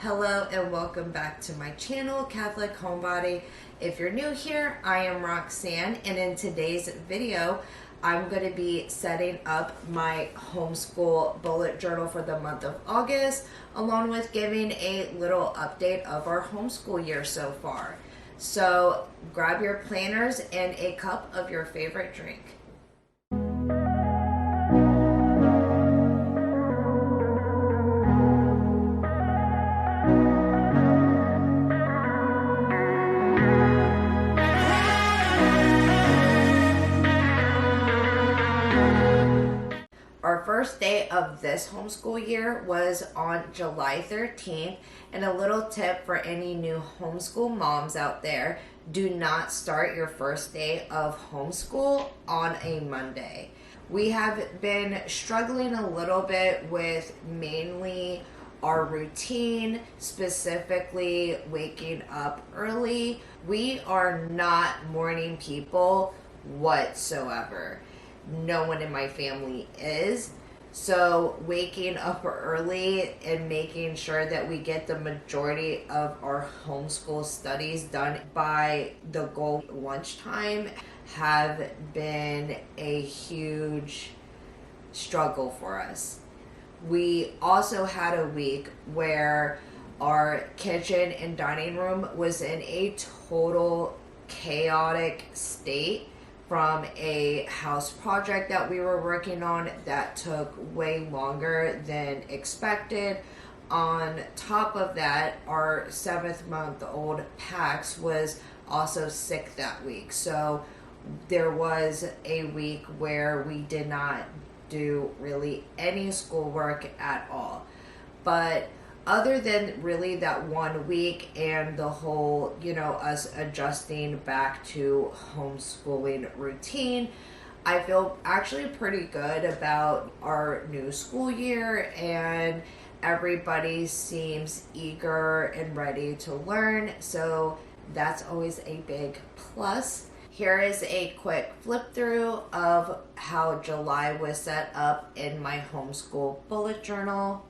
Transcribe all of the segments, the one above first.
Hello and welcome back to my channel, Catholic Homebody. If you're new here, I am Roxanne, and in today's video, I'm going to be setting up my homeschool bullet journal for the month of August, along with giving a little update of our homeschool year so far. So grab your planners and a cup of your favorite drink. Our first day of this homeschool year was on July 13th, and a little tip for any new homeschool moms out there: do not start your first day of homeschool on a Monday. We have been struggling a little bit with mainly our routine, specifically waking up early. We are not morning people whatsoever. No one in my family is. So waking up early and making sure that we get the majority of our homeschool studies done by the goal lunchtime have been a huge struggle for us. We also had a week where our kitchen and dining room was in a total chaotic state from a house project that we were working on that took way longer than expected. On top of that, our 7-month-old Pax was also sick that week. So there was a week where we did not do really any schoolwork at all. But other than really that 1 week and the whole, us adjusting back to homeschooling routine, I feel actually pretty good about our new school year, and everybody seems eager and ready to learn. So that's always a big plus. Here is a quick flip through of how July was set up in my homeschool bullet journal.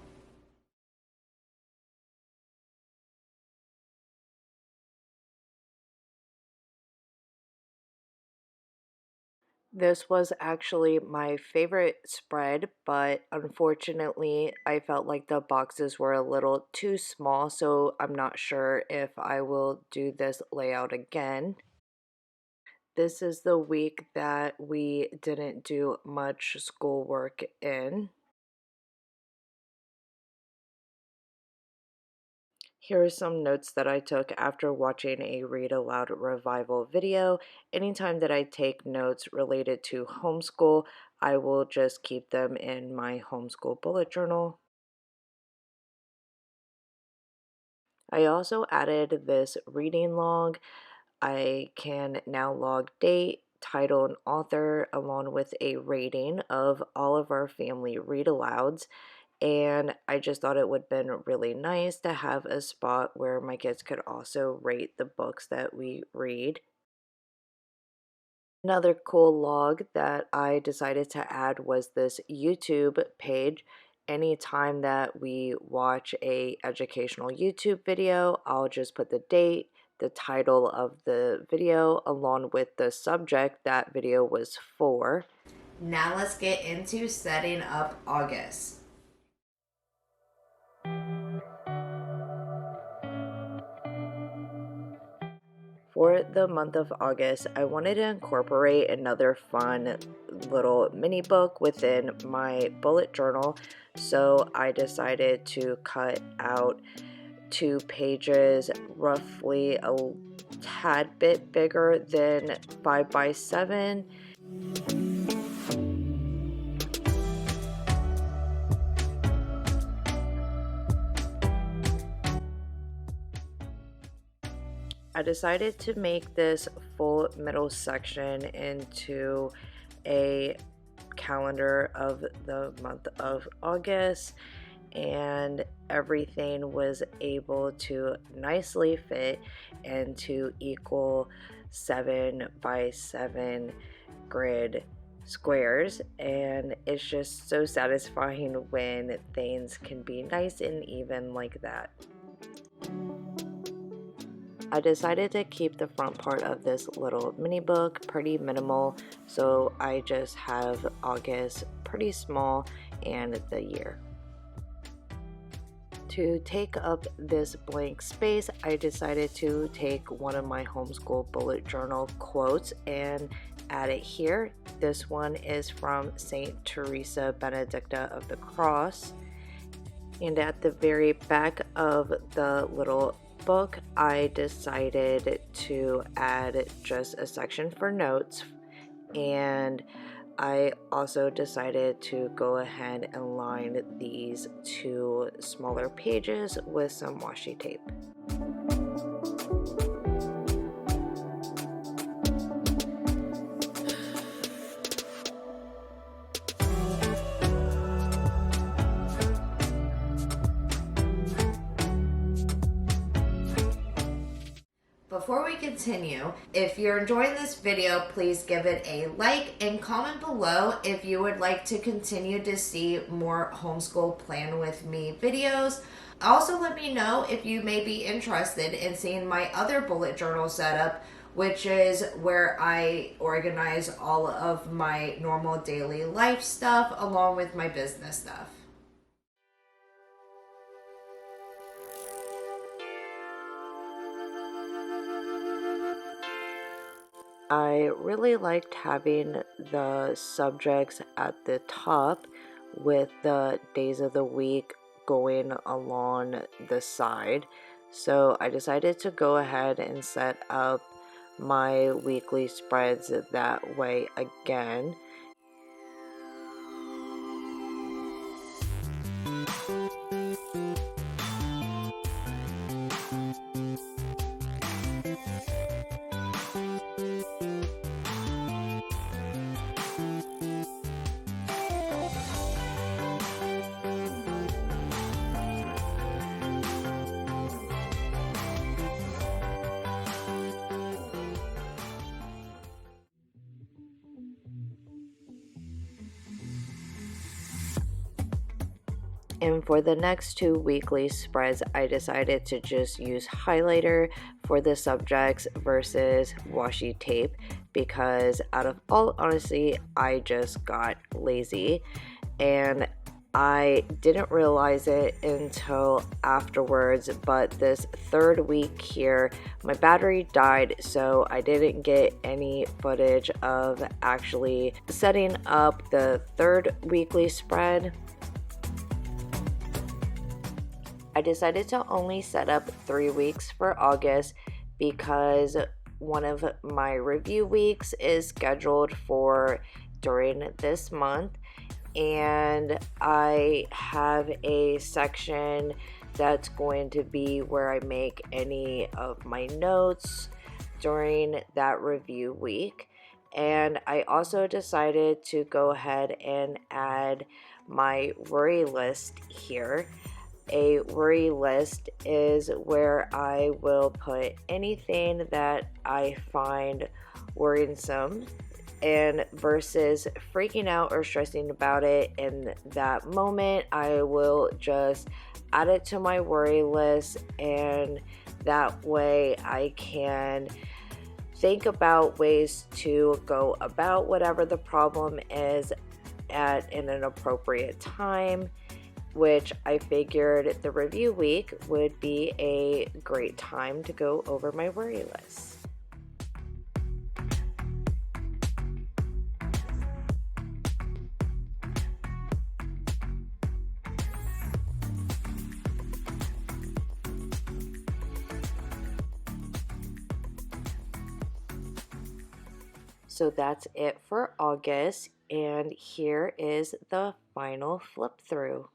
This was actually my favorite spread, but unfortunately, I felt like the boxes were a little too small, so I'm not sure if I will do this layout again. This is the week that we didn't do much schoolwork in. Here are some notes that I took after watching a Read Aloud Revival video. Anytime that I take notes related to homeschool, I will just keep them in my homeschool bullet journal. I also added this reading log. I can now log date, title, and author, along with a rating of all of our family read alouds. And I just thought it would have been really nice to have a spot where my kids could also rate the books that we read. Another cool log that I decided to add was this YouTube page. Anytime that we watch a educational YouTube video, I'll just put the date, the title of the video, along with the subject that video was for. Now let's get into setting up August. For the month of August, I wanted to incorporate another fun little mini book within my bullet journal, so I decided to cut out 2 pages, roughly a tad bit bigger than 5 by 7. I decided to make this full middle section into a calendar of the month of August, and everything was able to nicely fit into equal 7 by 7 grid squares, and it's just so satisfying when things can be nice and even like that. I decided to keep the front part of this little mini book pretty minimal, so I just have August pretty small and the year. To take up this blank space, I decided to take one of my homeschool bullet journal quotes and add it here. This one is from Saint Teresa Benedicta of the Cross. And at the very back of the little book, I decided to add just a section for notes, and I also decided to go ahead and line these two smaller pages with some washi tape. Before we continue, if you're enjoying this video, please give it a like and comment below if you would like to continue to see more homeschool plan with me videos. Also, let me know if you may be interested in seeing my other bullet journal setup, which is where I organize all of my normal daily life stuff along with my business stuff. I really liked having the subjects at the top with the days of the week going along the side. So I decided to go ahead and set up my weekly spreads that way again. And for the next two weekly spreads, I decided to just use highlighter for the subjects versus washi tape because out of all honesty, I just got lazy and I didn't realize it until afterwards, but this third week here, my battery died, so I didn't get any footage of actually setting up the third weekly spread. I decided to only set up 3 weeks for August because one of my review weeks is scheduled for during this month, and I have a section that's going to be where I make any of my notes during that review week. And I also decided to go ahead and add my worry list here. A worry list is where I will put anything that I find worrisome, and versus freaking out or stressing about it in that moment, I will just add it to my worry list, and that way I can think about ways to go about whatever the problem is in an appropriate time, which I figured the review week would be a great time to go over my worry list. So that's it for August, and here is the final flip through.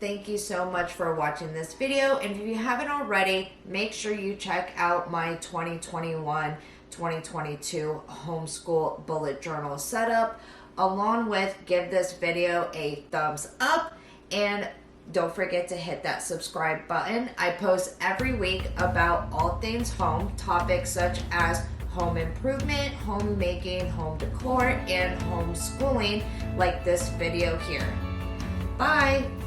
Thank you so much for watching this video, and if you haven't already, make sure you check out my 2021 2022 homeschool bullet journal setup. Along with, give this video a thumbs up and don't forget to hit that subscribe button. I post every week about all things home, topics such as home improvement, homemaking, home decor, and homeschooling, like this video here. Bye!